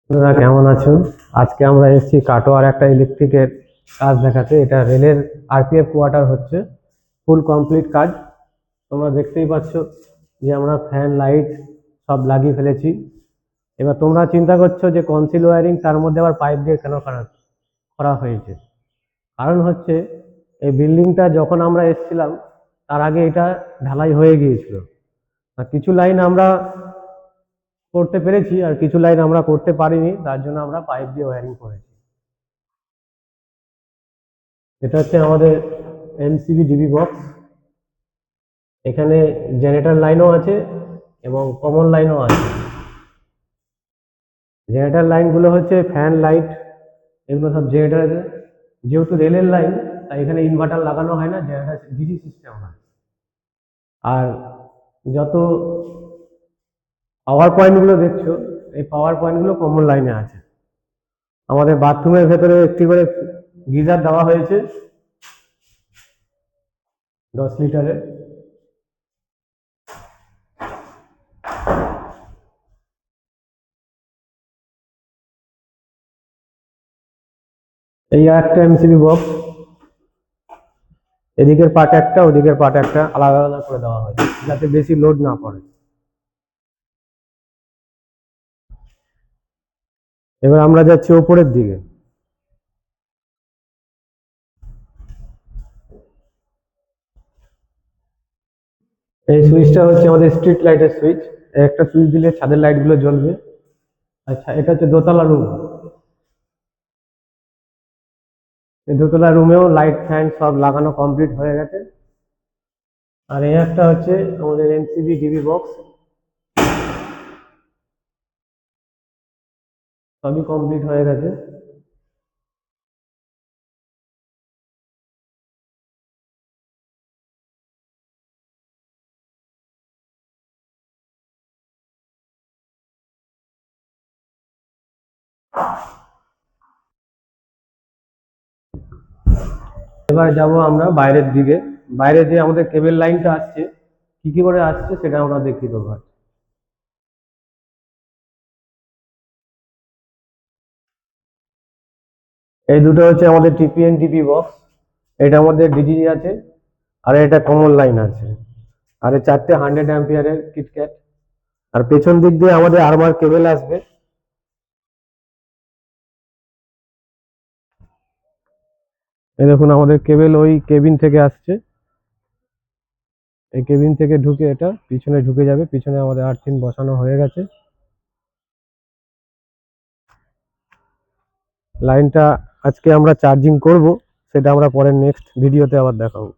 তোমরা কেমন আছো? আজকে আমরা এসেছি কাটোয়ার একটা ইলেকট্রিকের কাজ দেখাতে। এটা রেলের আরপিএফ কোয়ার্টার হচ্ছে, ফুল কমপ্লিট কাজ। তোমরা দেখতেই পাচ্ছ যে আমরা ফ্যান লাইট সব লাগিয়ে ফেলেছি। এবার তোমরা চিন্তা করছো যে কনসিল ওয়্যারিং, তার মধ্যে আবার পাইপ দিয়ে কেন করা হয়েছে। কারণ হচ্ছে এই বিল্ডিংটা যখন আমরা এসেছিলাম তার আগে এটা ঢালাই হয়ে গিয়েছিল। আর কিছু লাইন আমরা করতে পেরেছি আর কিছু লাইন আমরা করতে পারিনি, তার জন্য আমরা পাইপ দিয়ে ওয়্যারিং করেছি। এটা হচ্ছে আমাদের এমসিবি ডিবি বক্স। এখানে জেনারেটর লাইনও আছে এবং কমন লাইনও আছে। জেনারেটর লাইনগুলো হচ্ছে ফ্যান লাইট, এগুলো সব জেনারেটর। যেহেতু রেলের লাইন তাই এখানে ইনভার্টার লাগানো হয় না, জেনারেটর ডিসি সিস্টেম হয়। আর যত পাওয়ার পয়েন্টগুলো দেখছো, এই পাওয়ার পয়েন্টগুলো কমন লাইনে আছে। আমাদের বাথরুমের ভেতরে একটি করে গিজার দেওয়া হয়েছে 10 লিটারের। এই একটা এমসিবি বক্স, এদিকের পার্ট একটা ওদিকের পার্ট একটা আলাদা আলাদা করে দেওয়া হয়েছে যাতে বেশি লোড না পড়ে। এবার আমরা যাচ্ছি ওপরের দিকে। এই সুইচটা হচ্ছে আমাদের স্ট্রিট লাইটের সুইচ। একটা সুইচ দিলে ছাদের লাইট গুলো জ্বলবে। আচ্ছা, এটা হচ্ছে দোতলা রুম। এই দোতলা রুমেও লাইট ফ্যান সব লাগানো কমপ্লিট হয়ে গেছে। আর এই একটা হচ্ছে আমাদের এমসিবি ডিবি বক্স, সবই কমপ্লিট হয়ে গেছে। এবার যাব আমরা বাইরের দিকে। বাইরে যে আমাদের কেবল লাইনটা আসছে, কি কি করে আসছে সেটা আমরা দেখিয়ে দেবো। এই দুটো হচ্ছে আমাদের টিপিএন ডিপি বক্স। এটার মধ্যে ডিজি আছে আর এটা কমন লাইন আছে। আর এই চারটে 100 অ্যাম্পিয়ারের কিটক্যাট। আর পেছন দিক দিয়ে আমাদের আরমার কেবল আসবে। এই দেখুন আমাদের কেবল ওই কেবিন থেকে আসছে। এই কেবিন থেকে ঢুকে এটা পিছনে ঢুকে যাবে। পিছনে আমাদের আর্থিং বসানো হয়ে গেছে। লাইনটা আজকে আমরা চার্জিং করব, সেটা আমরা পরের নেক্সট ভিডিওতে আবার দেখাবো।